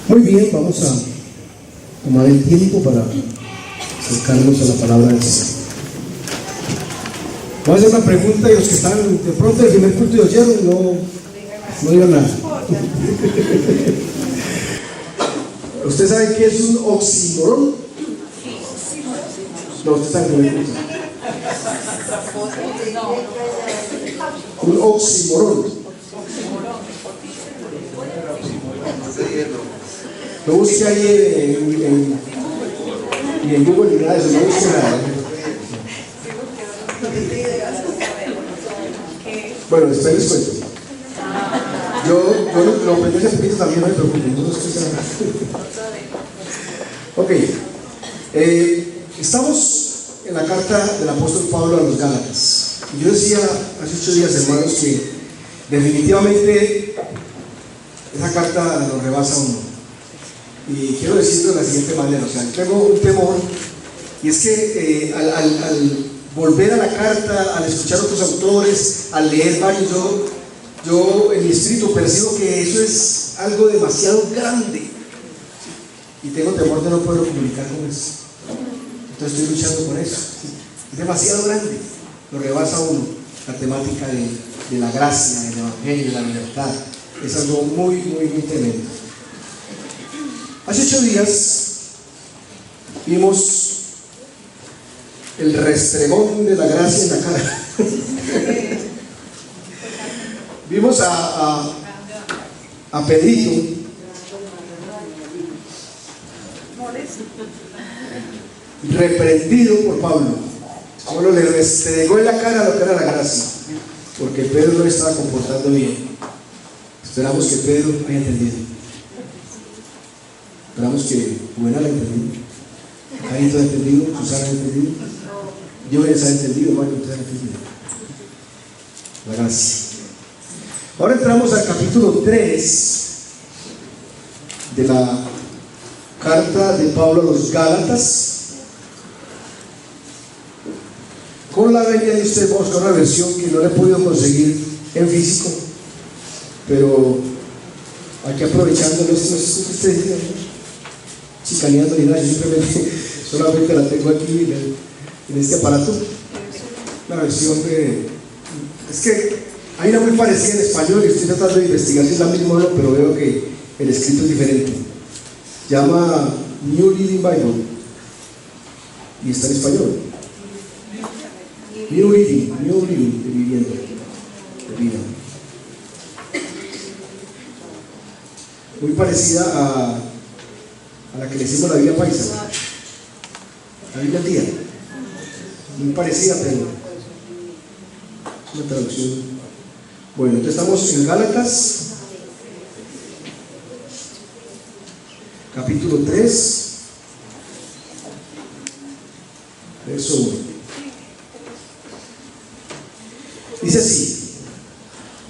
Muy bien, vamos a tomar el tiempo para acercarnos a la palabra del Señor. Voy a hacer una pregunta y los que están de pronto el primer culto de oyeron no digan nada. ¿Usted sabe qué es un oxímoron? No, usted sabe el primer culto. Un oxímoron. Lo busque ahí en Google y nada de eso, no busque nada. Bueno, después les cuento. Yo lo aprendí hace poquito también, no me preocupen, no estoy nada. Ok. Estamos en la carta del apóstol Pablo a los Gálatas. Y yo decía hace 8 días, hermanos, que definitivamente esa carta nos rebasa a uno. Y quiero decirlo de la siguiente manera, o sea, tengo un temor, y es que al volver a la carta, al escuchar otros autores, al leer varios, yo en mi espíritu percibo que eso es algo demasiado grande, y tengo temor de no poder comunicar con eso. Entonces estoy luchando con eso. Es demasiado grande, lo rebasa a uno, la temática de la gracia, del evangelio, de la libertad. Es algo muy, muy, muy tremendo. Hace 8 días vimos el restregón de la gracia en la cara. Vimos a Pedrito reprendido por Pablo. Pablo le restregó en la cara lo que era la gracia, porque Pedro no estaba comportando bien. Esperamos que Pedro haya entendido. Esperamos que Buena la entendido, Carito ha entendido, Susana ha entendido, yo les ha entendido, Mario, ustedes han entendido. La gracia. Ahora entramos al capítulo 3 de la carta de Pablo a los Gálatas. Con la venia de usted, vamos con una versión que no le he podido conseguir en físico, pero aquí aprovechando esto que usted dice, chicaneando ni nada, yo simplemente solamente la tengo aquí en este aparato. La versión es que hay una muy parecida en español y estoy tratando de investigar si es la misma o no, pero veo que el escrito es diferente. Llama New Living Bible y está en español. New Living, de vivienda, de vida. Muy parecida a la que le hicimos la Biblia paisa, la Biblia tía, muy parecida, pero una traducción. Bueno, entonces estamos en Gálatas, capítulo 3, verso 1. Dice así: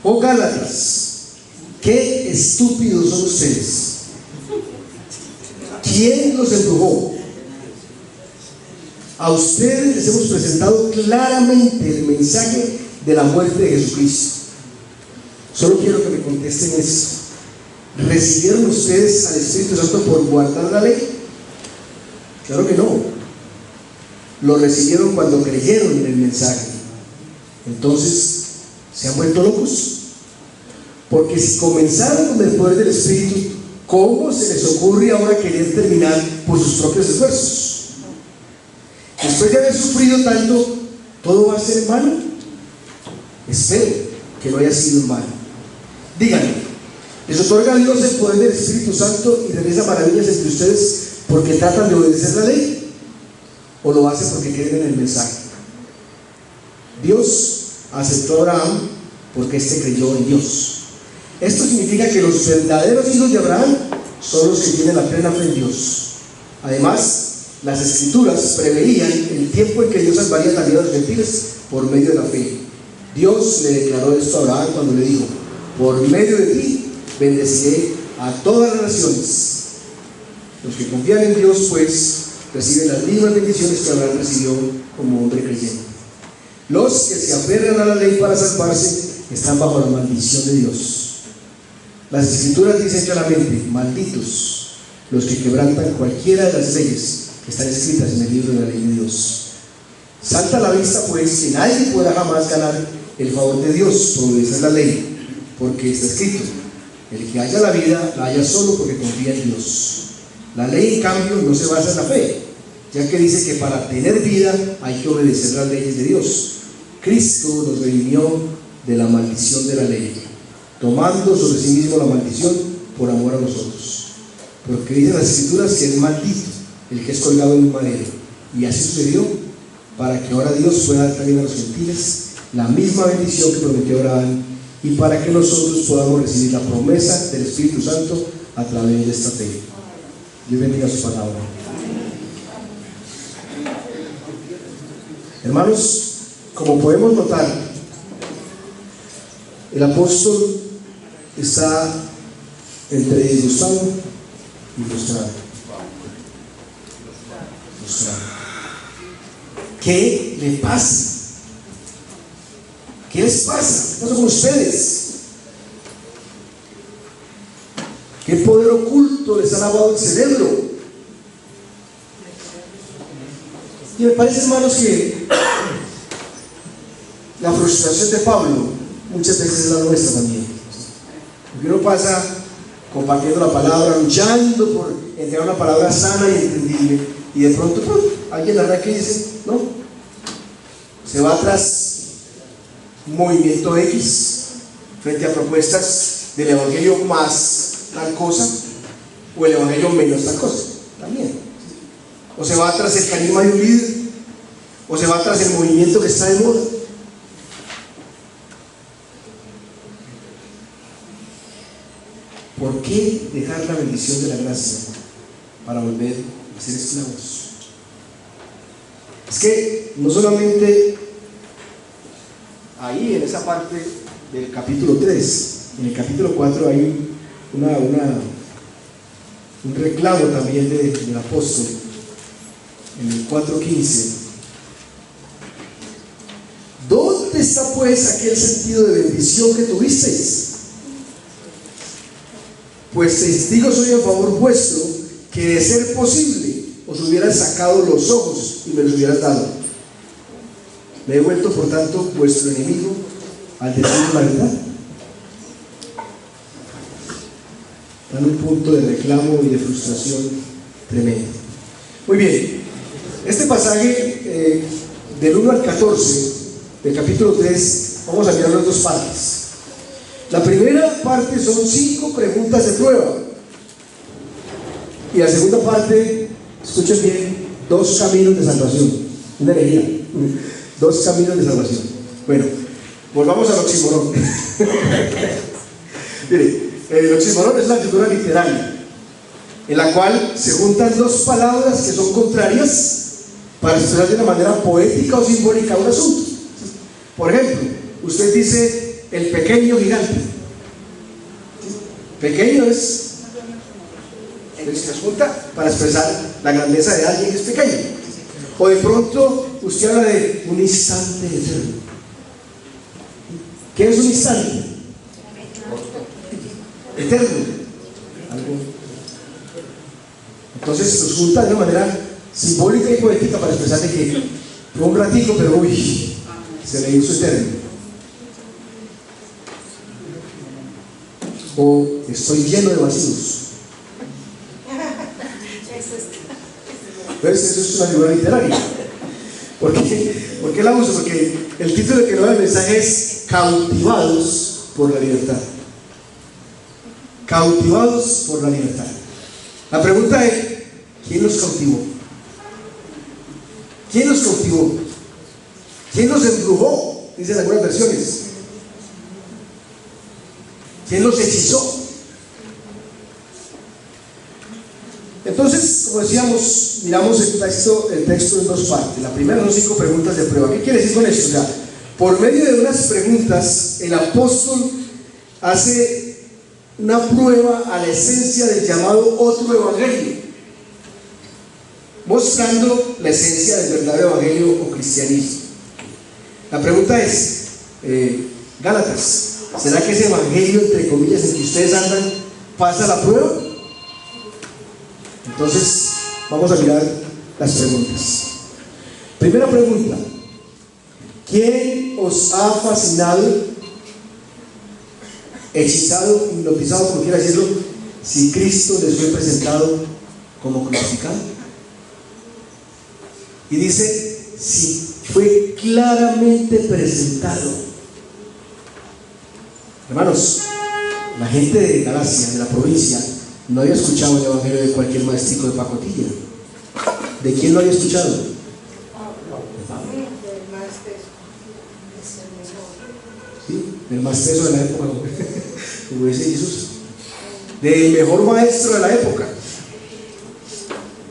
oh Gálatas, qué estúpidos son ustedes. ¿Quién los embrujó? A ustedes les hemos presentado claramente el mensaje de la muerte de Jesucristo. Solo quiero que me contesten esto. ¿Recibieron ustedes al Espíritu Santo por guardar la ley? Claro que no. Lo recibieron cuando creyeron en el mensaje. Entonces, ¿se han vuelto locos? Porque si comenzaron con el poder del Espíritu, ¿cómo se les ocurre ahora querer terminar por sus propios esfuerzos? Después de haber sufrido tanto, ¿todo va a ser en vano? Espero que no haya sido en vano. Díganme, ¿les otorga Dios el poder del Espíritu Santo y realiza maravillas entre ustedes porque tratan de obedecer la ley? ¿O lo hacen porque creen en el mensaje? Dios aceptó a Abraham porque éste creyó en Dios. Esto significa que los verdaderos hijos de Abraham son los que tienen la plena fe en Dios. Además, las Escrituras preveían el tiempo en que Dios salvaría también a los gentiles por medio de la fe. Dios le declaró esto a Abraham cuando le dijo: por medio de ti bendeciré a todas las naciones. Los que confían en Dios, pues, reciben las mismas bendiciones que Abraham recibió como hombre creyente. Los que se aferran a la ley para salvarse están bajo la maldición de Dios. Las Escrituras dicen claramente: malditos los que quebrantan cualquiera de las leyes que están escritas en el libro de la ley de Dios. Salta a la vista pues que nadie pueda jamás ganar el favor de Dios por obedecer la ley, porque está escrito: el que haya la vida la haya solo porque confía en Dios. La ley, en cambio, no se basa en la fe, ya que dice que para tener vida hay que obedecer las leyes de Dios. Cristo nos redimió de la maldición de la ley, tomando sobre sí mismo la maldición por amor a nosotros. Porque dicen las Escrituras que es maldito el que es colgado en un madero. Y así sucedió, para que ahora Dios pueda dar también a los gentiles la misma bendición que prometió a Abraham, y para que nosotros podamos recibir la promesa del Espíritu Santo a través de esta fe. Dios bendiga su palabra. Hermanos, como podemos notar, el apóstol está entre disgustado y frustrado. ¿Qué le pasa? ¿Qué les pasa? ¿Qué pasa con ustedes? ¿Qué poder oculto les ha lavado el cerebro? Y me parece, hermanos, que la frustración de Pablo muchas veces es la nuestra también. Porque uno pasa compartiendo la palabra, luchando por entregar una palabra sana y entendible, y de pronto alguien la verdad que dice, no, se va tras un movimiento X frente a propuestas del evangelio más tal cosa, o el evangelio menos tal cosa también. O se va tras el carisma de un líder, o se va tras el movimiento que está de moda. ¿Por qué dejar la bendición de la gracia para volver a ser esclavos? Es que no solamente ahí en esa parte del capítulo 3, en el capítulo 4 hay un reclamo también del apóstol. En el 4:15, ¿dónde está pues aquel sentido de bendición que tuvisteis? Pues testigo soy en favor vuestro, que de ser posible os hubieran sacado los ojos y me los hubieras dado. Me he vuelto por tanto vuestro enemigo al decir la verdad. Dan un punto de reclamo y de frustración tremendo. Muy bien, este pasaje del 1 al 14 del capítulo 3, vamos a mirar las dos partes. La primera parte son 5 preguntas de prueba, y la segunda parte, escuchen bien, 2 caminos de salvación. Una alegría, 2 caminos de salvación. Bueno, volvamos al oxímoron. Mire, el oxímoron es la figura literaria en la cual se juntan 2 palabras que son contrarias para expresar de una manera poética o simbólica un asunto. Por ejemplo, usted dice el pequeño gigante. Pequeño es el que se junta para expresar la grandeza de alguien que es pequeño. O de pronto usted habla de un instante eterno. ¿Qué es un instante? Eterno. Entonces los junta de una manera simbólica y poética para expresar de que fue un ratico, pero uy, se le hizo eterno. O estoy lleno de vacíos. Pues eso es una figura literaria. ¿Por qué la uso? Porque el título que nos da el mensaje es Cautivados por la libertad. Cautivados por la libertad. La pregunta es, ¿quién nos cautivó? ¿Quién nos cautivó? ¿Quién nos embrujó? Dicen algunas versiones. ¿Quién nos hechizó? Entonces, como decíamos, miramos el texto en 2 partes. La primera son 5 preguntas de prueba. ¿Qué quiere decir con esto? O sea, por medio de unas preguntas, el apóstol hace una prueba a la esencia del llamado otro evangelio, mostrando la esencia del verdadero evangelio o cristianismo. La pregunta es, Gálatas, ¿será que ese evangelio, entre comillas, en que ustedes andan, pasa la prueba? Entonces, vamos a mirar las preguntas. Primera pregunta: ¿quién os ha fascinado, hechizado, hipnotizado, como quiera decirlo, si Cristo les fue presentado como crucificado? Y dice, si fue claramente presentado. Hermanos, la gente de Galacia, de la provincia, no había escuchado el evangelio de cualquier maestrico de pacotilla. ¿De quién lo había escuchado? De Pablo. Sí, del más teso de la época, como dice Jesús, del mejor maestro de la época.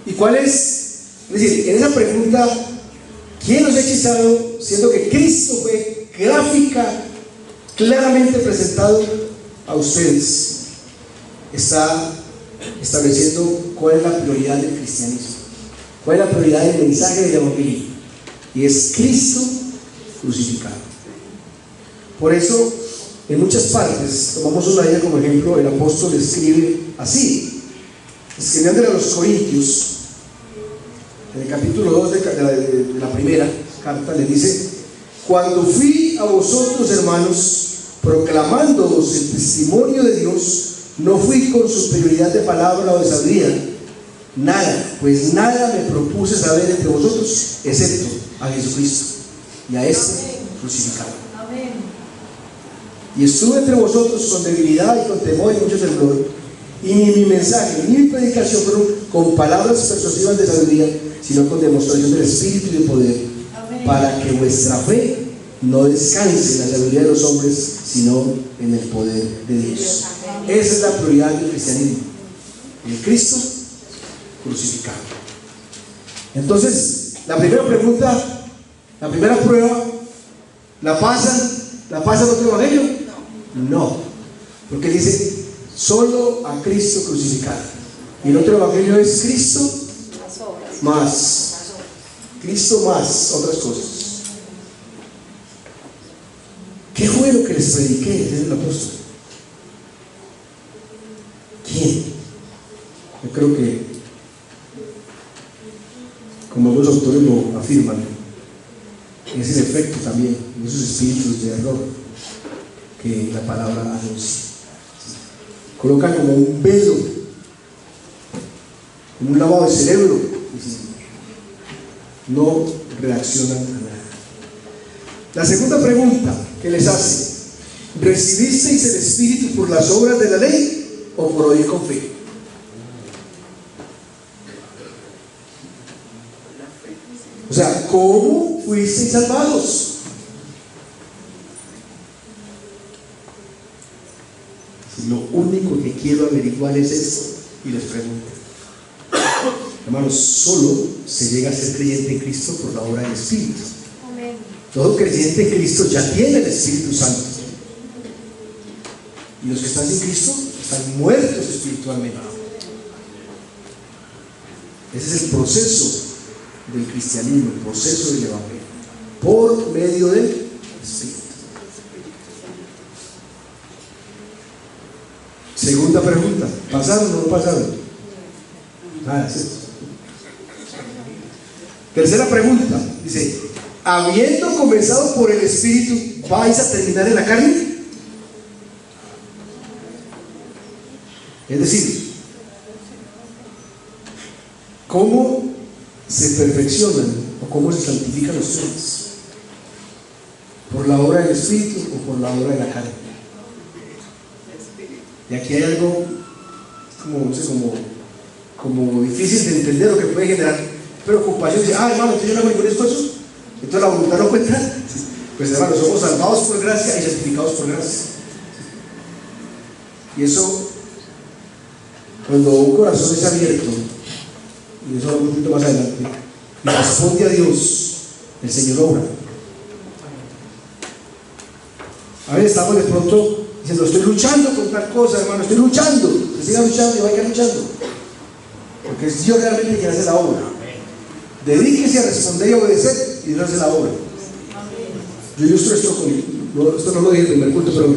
¿Y cuál es? Es decir, en esa pregunta, ¿quién nos ha hechizado? Siendo que Cristo fue claramente presentado a ustedes, está estableciendo cuál es la prioridad del cristianismo, cuál es la prioridad del mensaje del evangelio, y es Cristo crucificado. Por eso, en muchas partes, tomamos una idea como ejemplo, el apóstol escribe así, escribiéndole a los Corintios, en el capítulo 2 de la primera carta, le dice: cuando fui a vosotros, hermanos, proclamándoos el testimonio de Dios, no fui con superioridad de palabra o de sabiduría, nada, pues nada me propuse saber entre vosotros, excepto a Jesucristo y a este crucificado. Y estuve entre vosotros con debilidad y con temor y mucho temblor, y ni mi mensaje ni mi predicación fueron con palabras persuasivas de sabiduría, sino con demostración del Espíritu y de poder, para que vuestra fe no descanse en la sabiduría de los hombres, sino en el poder de Dios. Esa es la prioridad del cristianismo, el Cristo crucificado. Entonces, la primera pregunta, la primera prueba, ¿la pasan otro evangelio? No, porque dice solo a Cristo crucificado, y el otro evangelio es Cristo más, Cristo más otras cosas. ¿Qué fue lo que les prediqué? Dice el apóstol. ¿Quién? Yo creo que, como algunos autores lo afirman, es el efecto también de esos espíritus de error que la palabra anuncia. Colocan como un velo, como un lavado de cerebro, no reaccionan a nada. La segunda pregunta que les hace: ¿recibisteis el Espíritu por las obras de la ley o por oír con fe? O sea, ¿cómo fuisteis salvados? Lo único que quiero averiguar es esto, y les pregunto, hermanos, solo se llega a ser creyente en Cristo por la obra del Espíritu. Amén. Todo creyente en Cristo ya tiene el Espíritu Santo, y los que están sin Cristo están muertos espiritualmente. Ese es el proceso del cristianismo, el proceso del evangelio, por medio del Espíritu. Segunda pregunta: ¿pasaron o no pasaron? Nada, ¿cierto? Tercera pregunta, dice: habiendo comenzado por el Espíritu, ¿vais a terminar en la carne? Es decir, ¿cómo se perfeccionan o cómo se santifican ustedes? ¿Por la obra del Espíritu o por la obra de la carne? Y aquí hay algo como difícil de entender, lo que puede generar preocupación. Dice: hermano, ¿usted no hago ningún esfuerzo? Entonces la voluntad no cuenta. Pues hermano, somos salvados por gracia y santificados por gracia. Y eso, cuando un corazón es abierto, y eso un poquito más adelante, y responde a Dios, el Señor obra. A veces estamos de pronto diciendo: estoy luchando con tal cosa, hermano, estoy luchando. Que siga luchando y vaya luchando, porque es Dios realmente quien hace la obra. Dedíquese a responder y a obedecer, y Dios hace la obra. Yo ilustro esto esto no lo dije en el primer culto, pero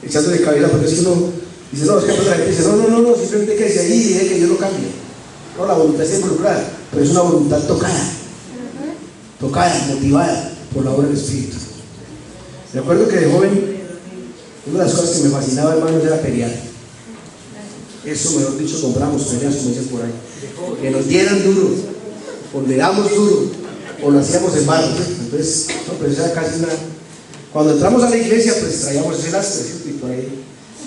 echándole cabeza, porque si uno dice: no, es que otra gente dice: no, simplemente que dice ahí y deje que Dios lo cambie. No, la voluntad está involucrada, pero es una voluntad tocada, motivada por la obra del Espíritu. Recuerdo que de joven, una de las cosas que me fascinaba, hermanos, era pelear. Eso, mejor dicho, compramos peleas, como dicen por ahí. Que nos dieran duro, o le damos duro, o lo hacíamos en barro. Entonces, no, pero eso era casi una. Cuando entramos a la iglesia, pues traíamos ese lastre, ¿cierto? Y por ahí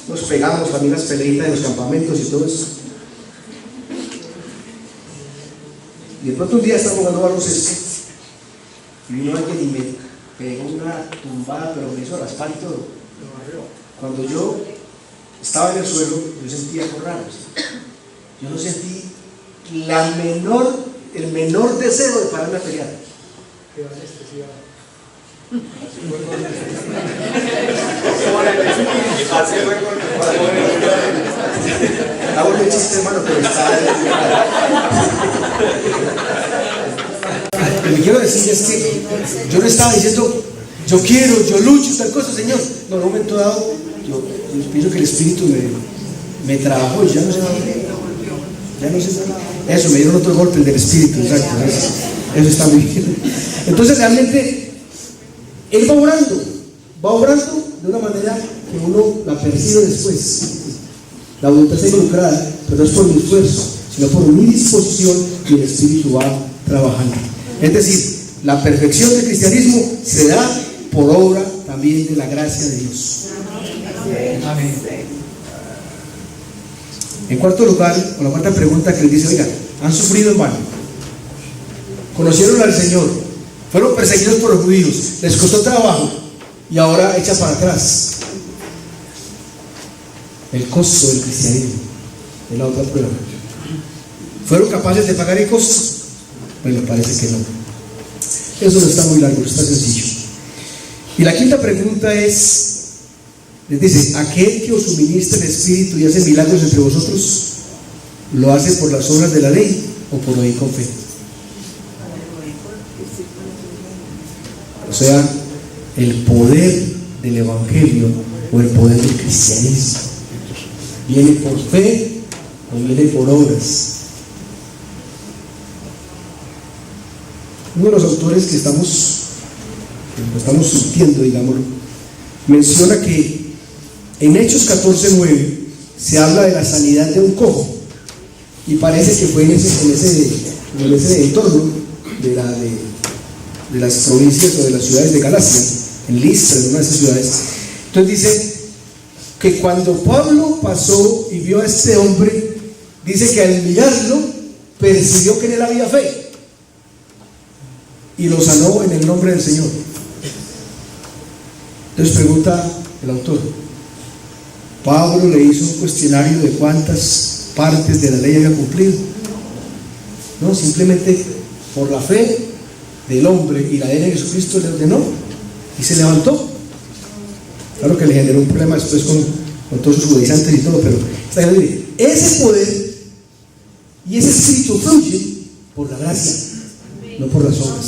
nos pegamos también las peleitas de los campamentos y todo eso. Y de pronto un día estaba jugando baloncesto y vino alguien y me pegó una tumbada, pero me hizo raspar y todo. Cuando yo estaba en el suelo, yo sentía algo raro. Yo no sentí el menor deseo de pararme a pelear. Hago el chiste, hermano, pero está. Lo que quiero decir es que yo no estaba diciendo, yo quiero, yo lucho, tal cosa, Señor. No, en un momento dado, yo pienso que el Espíritu me trabajó y ya no sé nada. Eso, me dieron otro golpe, el del Espíritu, exacto. Eso está muy bien. Entonces, realmente, Él va obrando de una manera que uno la percibe después. La voluntad está involucrada, pero no es por mi esfuerzo, sino por mi disposición, y el Espíritu va trabajando. Es decir, la perfección del cristianismo se da por obra también de la gracia de Dios. Amén. En cuarto lugar, o la cuarta pregunta que les dice: oigan, ¿han sufrido en vano? ¿Conocieron al Señor? ¿Fueron perseguidos por los judíos? ¿Les costó trabajo? Y ahora echa para atrás. El costo del cristianismo es la otra prueba. ¿Fueron capaces de pagar el costo? Bueno, parece que no. Eso no está muy largo, está sencillo. Y la quinta pregunta es, les dice: aquel que os suministra el Espíritu y hace milagros entre vosotros, ¿lo hace por las obras de la ley o por oír con fe? O sea, el poder del Evangelio o el poder del cristianismo viene por fe o viene por obras. Uno de los autores que estamos surtiendo, digámoslo, menciona que en Hechos 14:9 se habla de la sanidad de un cojo, y parece que fue en ese entorno de las provincias o de las ciudades de Galacia, en Listra, en una de esas ciudades. Entonces dice que cuando Pablo pasó y vio a este hombre, dice que al mirarlo percibió que en él había fe y lo sanó en el nombre del Señor. Entonces pregunta el autor: Pablo le hizo un cuestionario de cuántas partes de la ley había cumplido. No, simplemente por la fe del hombre y la de Jesucristo le ordenó y se levantó. Claro que le generó un problema después con todos sus judaizantes y todo, pero ese poder y ese espíritu fluye por la gracia, no por las obras.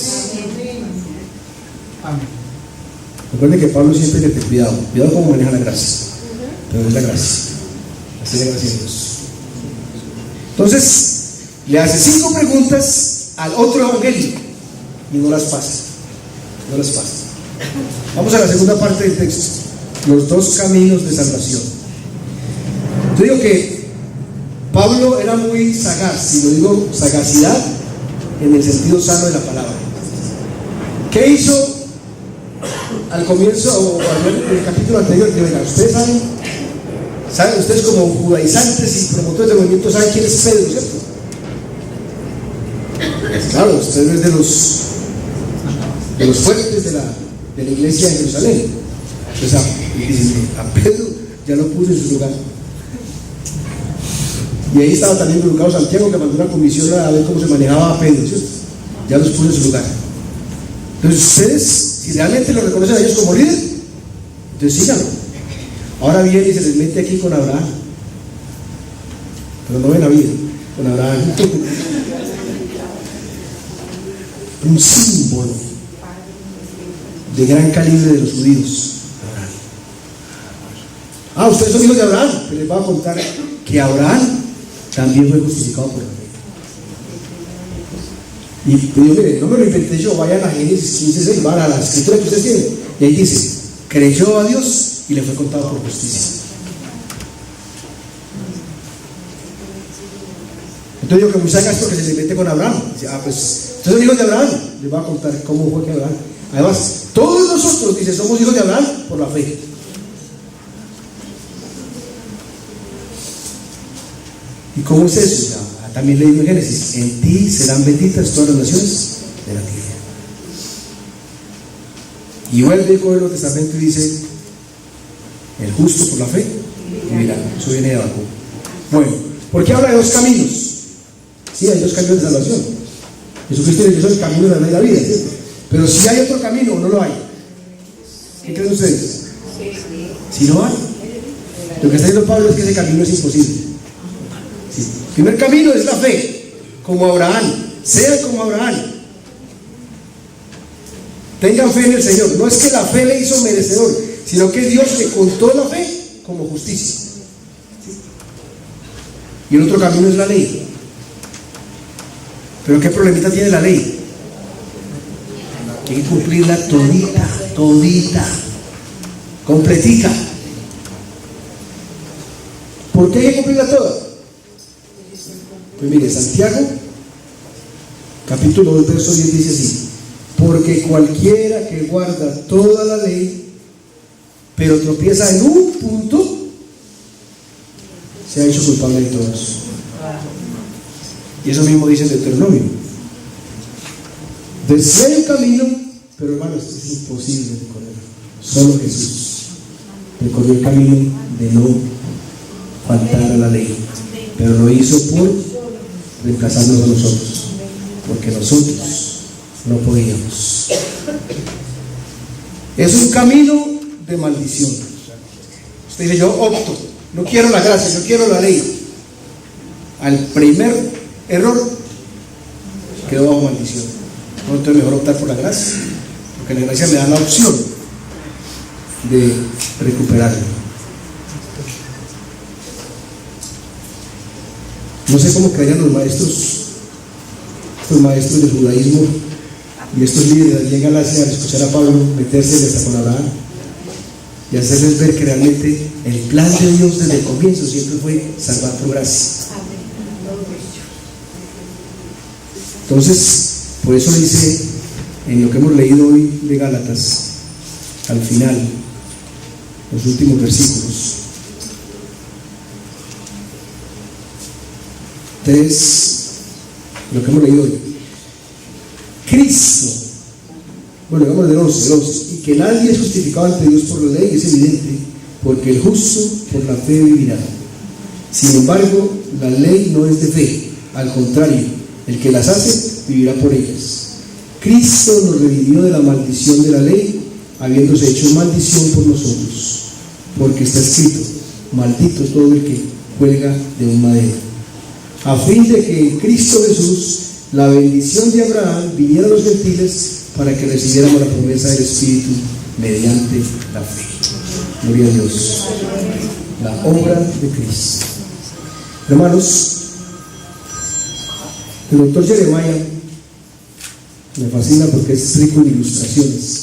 Recuerden que Pablo siempre dice: cuidado cómo maneja la gracia, pero es la gracia, así es la gracia de Dios. Entonces le hace 5 preguntas al otro evangelio y no las pasa. Vamos a la segunda parte del texto: los 2 caminos de salvación. Yo digo que Pablo era muy sagaz, y lo digo sagacidad en el sentido sano de la palabra. ¿Qué hizo al comienzo o en el capítulo anterior? Que venga, ustedes saben, ustedes como judaizantes y promotores del movimiento saben quién es Pedro, ¿cierto? Claro, ustedes es de los fuertes de la iglesia de Jerusalén. Entonces a Pedro ya lo puso en su lugar. Y ahí estaba también involucrado Santiago, que mandó una comisión a ver cómo se manejaba a Pedro, ¿cierto? Ya los puso en su lugar. Entonces ustedes, si realmente lo reconocen a ellos como líder, entonces síganlo. Ahora viene y se les mete aquí con Abraham, pero no ven la vida con Abraham. Un símbolo de gran calibre de los judíos. Ustedes son hijos de Abraham, pero les voy a contar que Abraham también fue justificado por la fe. Y yo, mire, no me lo inventé yo, vayan a Génesis 15:6, van a la escritura que ustedes tienen, y ahí dice, creyó a Dios y le fue contado por justicia. Entonces digo que muy saca es porque se le mete con Abraham. Dice, pues, ustedes son hijos de Abraham. Les voy a contar cómo fue que Abraham. Además, todos nosotros, dice, somos hijos de Abraham por la fe. ¿Y cómo es eso? También leímos en Génesis, en ti serán benditas todas las naciones de la tierra. Y vuelve con el Nuevo Testamento y dice, el justo por la fe vivirá. Eso viene de abajo. Bueno, ¿por qué habla de dos caminos? Sí, hay dos caminos de salvación. Jesucristo dice, yo soy el camino, la verdad y la vida, ¿cierto? Pero si hay otro camino o no lo hay. ¿Qué creen ustedes? Si no hay. Lo que está diciendo Pablo es que ese camino es imposible. Sí. El primer camino es la fe, como Abraham. Sean como Abraham. Tengan fe en el Señor. No es que la fe le hizo merecedor, sino que Dios le contó la fe como justicia. ¿Sí? Y el otro camino es la ley. Pero ¿qué problemita tiene la ley? Hay que cumplirla todita, completica. ¿Por qué hay que cumplirla toda? Pues mire, Santiago, capítulo 2, verso 10 dice así: porque cualquiera que guarda toda la ley, pero tropieza en un punto, se ha hecho culpable de todo eso. Y eso mismo dice en Deuteronomio. Entonces, si hay un camino, pero hermanos, es imposible recorrer. Solo Jesús recorrió el camino de no faltar a la ley, pero lo hizo por reemplazarnos a nosotros, porque nosotros no podíamos. Es un camino de maldición. Usted dice, yo opto, no quiero la gracia, yo quiero la ley. Al primer error quedó bajo maldición. No, entonces mejor optar por la gracia, porque la gracia me da la opción de recuperarlo. No sé cómo creían los maestros, estos maestros del judaísmo y estos líderes allí en Galacia, al escuchar a Pablo meterse hasta con Abraham y hacerles ver que realmente el plan de Dios desde el comienzo siempre fue salvar por gracia. Entonces, por eso dice en lo que hemos leído hoy de Gálatas, al final, los últimos versículos 3, lo que hemos leído hoy: Cristo, bueno, digamos del 11, y que nadie es justificado ante Dios por la ley, es evidente, porque el justo por la fe vivirá. Sin embargo, la ley no es de fe, al contrario, el que las hace vivirá por ellas. Cristo nos redimió de la maldición de la ley, habiéndose hecho maldición por nosotros, porque está escrito: maldito todo el que cuelga de un madero, a fin de que en Cristo Jesús la bendición de Abraham viniera a los gentiles, para que recibiéramos la promesa del Espíritu mediante la fe. Gloria a Dios. La obra de Cristo. Hermanos, el doctor Jeremiah me fascina porque es rico en ilustraciones,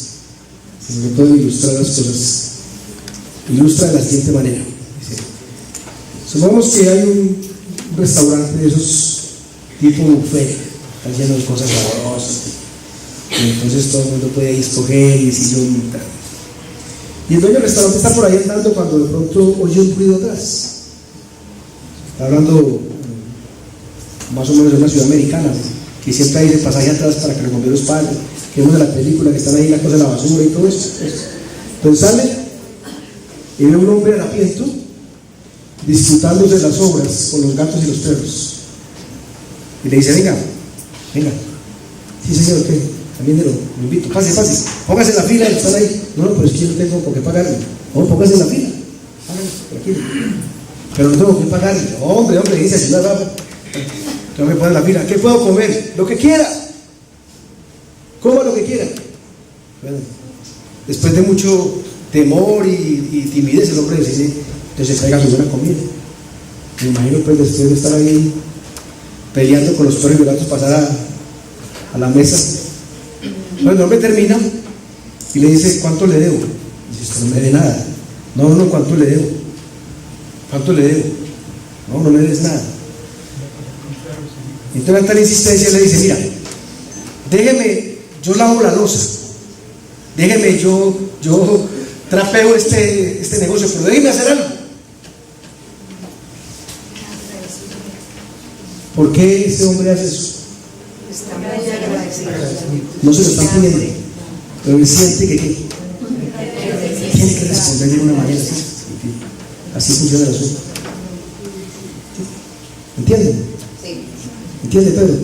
sobre todo en ilustrar las cosas. Ilustra de la siguiente manera. Dice: supongamos que hay un restaurante de esos tipo buffet, está lleno de cosas sabrosas, y entonces todo el mundo puede ahí escoger y sillón y tal. Y el dueño del restaurante está por ahí andando cuando de pronto oye un ruido atrás. Está hablando más o menos de una ciudad americana, que siempre hay de pasaje atrás para que los bomberos paguen, que vemos de la película, que están ahí la cosa de la basura y todo eso. Entonces sale y ve un hombre harapiento disfrutándose de las obras con los gatos y los perros, y le dice: venga, sí señor, ¿qué? También lo invito, pase, póngase en la fila, están ahí. No, pero es que yo no tengo por qué pagarle. No, póngase en la fila, tranquilo, pero no tengo que pagarle. Hombre, dice el señor, tengo que poner en la fila. ¿Qué puedo comer? Lo que quiera, coma lo que quiera. Bueno, después de mucho temor y timidez, el hombre decide, entonces traiga su buena comida. Me imagino, pues, después de estar ahí peleando con los perros y los gatos, pasar a la mesa. Bueno, el hombre termina y le dice, ¿cuánto le debo? Dice, usted no me debe nada. No, no, ¿cuánto le debo? ¿Cuánto le debo? No, no le debes nada. Entonces, tal insistencia le dice, mira, déjeme, yo lavo la loza, déjeme, yo trapeo este negocio, pero déjeme hacer algo. ¿Por qué ese hombre hace eso? No se lo están pidiendo, pero él siente que tiene que responder de una manera así. Así funciona el asunto. ¿Entienden? ¿Entiende, Pedro?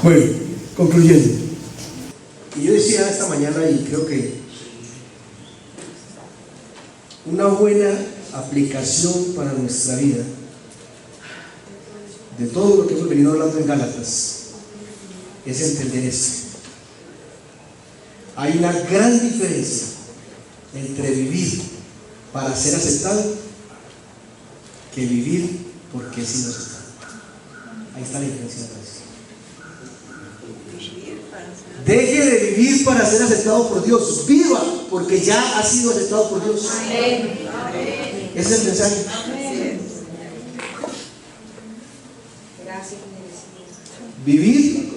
Bueno, concluyendo. Y yo decía esta mañana, y creo que una buena aplicación para nuestra vida de todo lo que hemos venido hablando en Gálatas es entender esto. Hay una gran diferencia entre vivir para ser aceptado que vivir porque he sido aceptado. Ahí está la diferencia. Deje de vivir para ser aceptado por Dios, viva porque ya ha sido aceptado por Dios. Ese es el mensaje. Vivir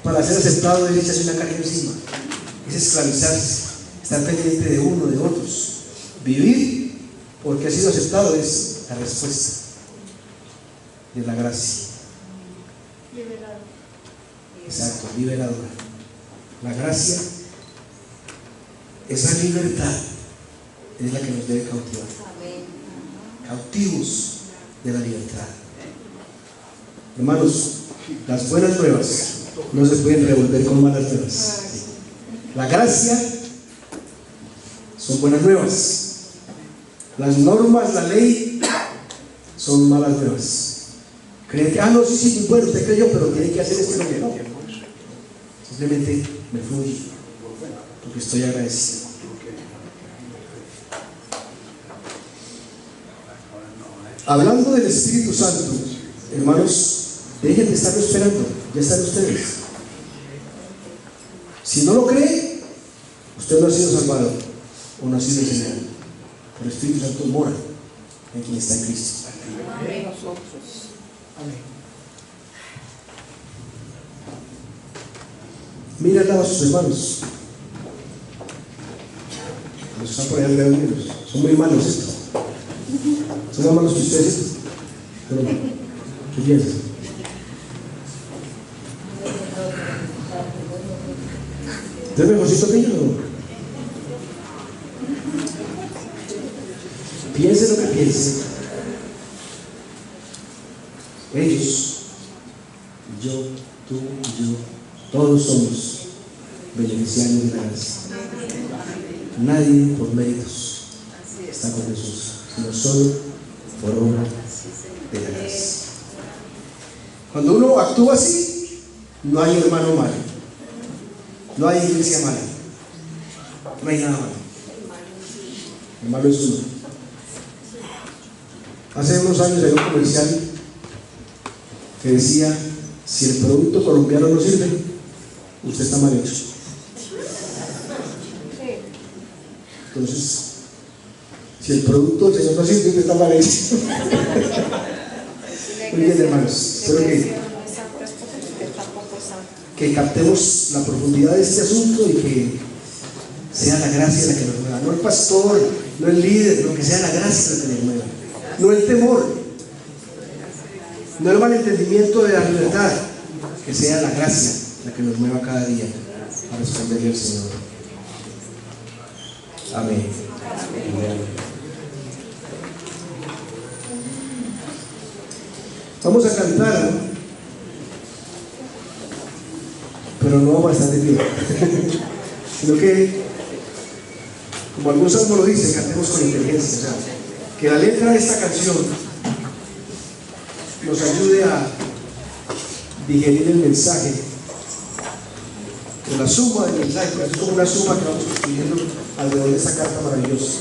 para ser aceptado es echarse una carga encima, es esclavizarse, estar pendiente de uno, de otros. Vivir porque ha sido aceptado es la respuesta de la gracia. Liberado. Exacto, liberadora. La gracia, esa libertad es la que nos debe cautivar. Cautivos de la libertad. Hermanos, las buenas nuevas no se pueden revolver con malas nuevas. La gracia son buenas nuevas. Las normas, la ley son malas nuevas. Creen que, no, sí, bueno, usted creyó, pero tiene que hacer esto y no. Simplemente me fluye porque estoy agradecido. Hablando del Espíritu Santo, hermanos, dejen de estarlo esperando, ya están ustedes. Si no lo cree, usted no ha sido salvado o no ha sido enseñado. Pero el Espíritu Santo mora en quien está en Cristo. Amén. Amén. Mira al lado a sus hermanos. Los que están por allá reunidos. Son muy malos estos. Son más malos que ustedes. Pero, ¿qué piensan? ¿Usted es mejorcito que ellos? Piense lo que piense. Ellos, yo, tú y yo, todos somos beneficiarios de la gracia. Nadie por méritos está con Jesús, sino solo por obra de la gracia. Cuando uno actúa así, no hay hermano malo, no hay iglesia mala, no hay nada malo. El malo es uno. Hace unos años había un comercial que decía: si el producto colombiano no sirve, usted está mal hecho. Entonces, si el producto del Señor no sirve, usted está mal hecho. Muy bien, hermanos, espero que captemos la profundidad de este asunto y que sea la gracia la que nos mueva, no el pastor, no el líder, no, que sea la gracia la que nos mueva, no el temor, no el malentendimiento de la libertad, que sea la gracia la que nos mueva cada día a responderle al Señor. Amén. Amén. Vamos a cantar, ¿no? Pero no vamos a estar de pie, sino que, como algún salmo lo dice, cantemos con inteligencia. O sea, que la letra de esta canción nos ayude a digerir el mensaje, la suma del mensaje, es como una suma que vamos construyendo alrededor de esta carta maravillosa.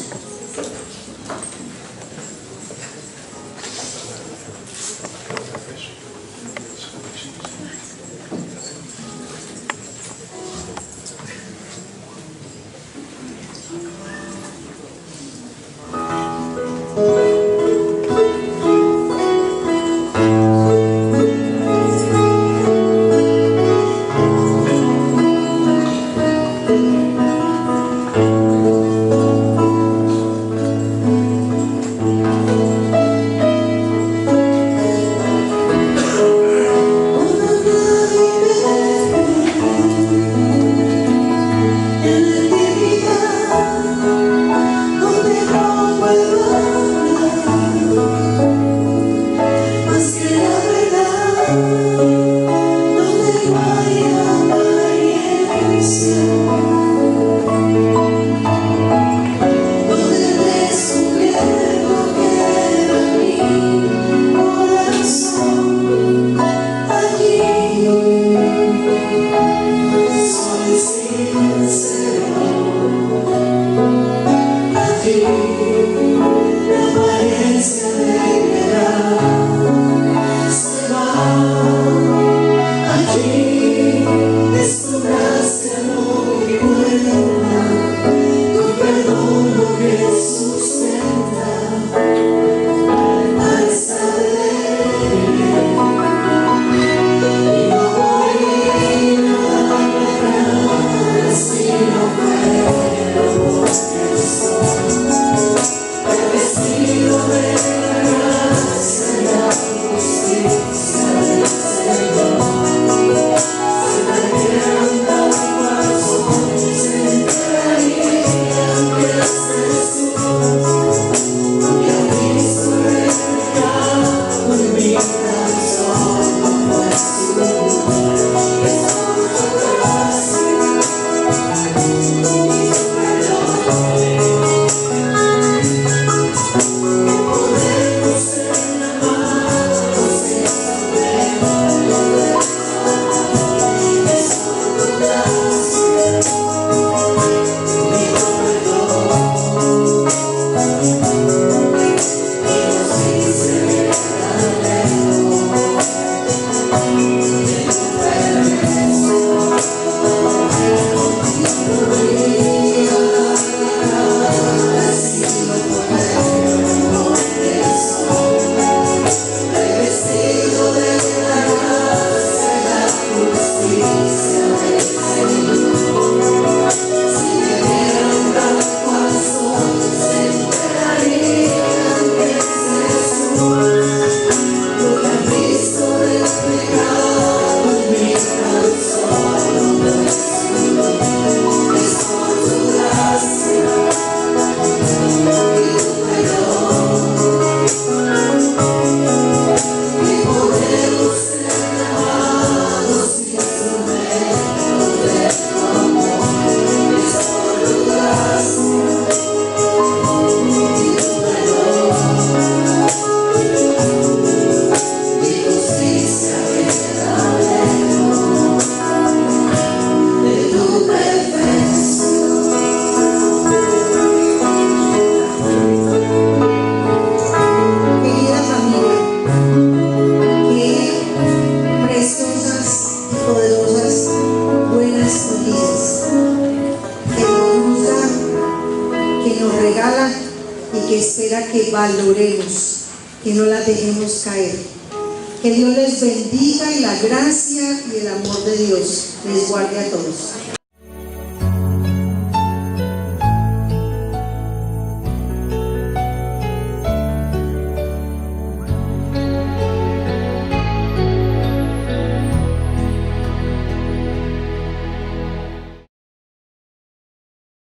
nos regala y que espera que valoremos, que no las dejemos caer. Que Dios les bendiga y la gracia y el amor de Dios les guarde a todos.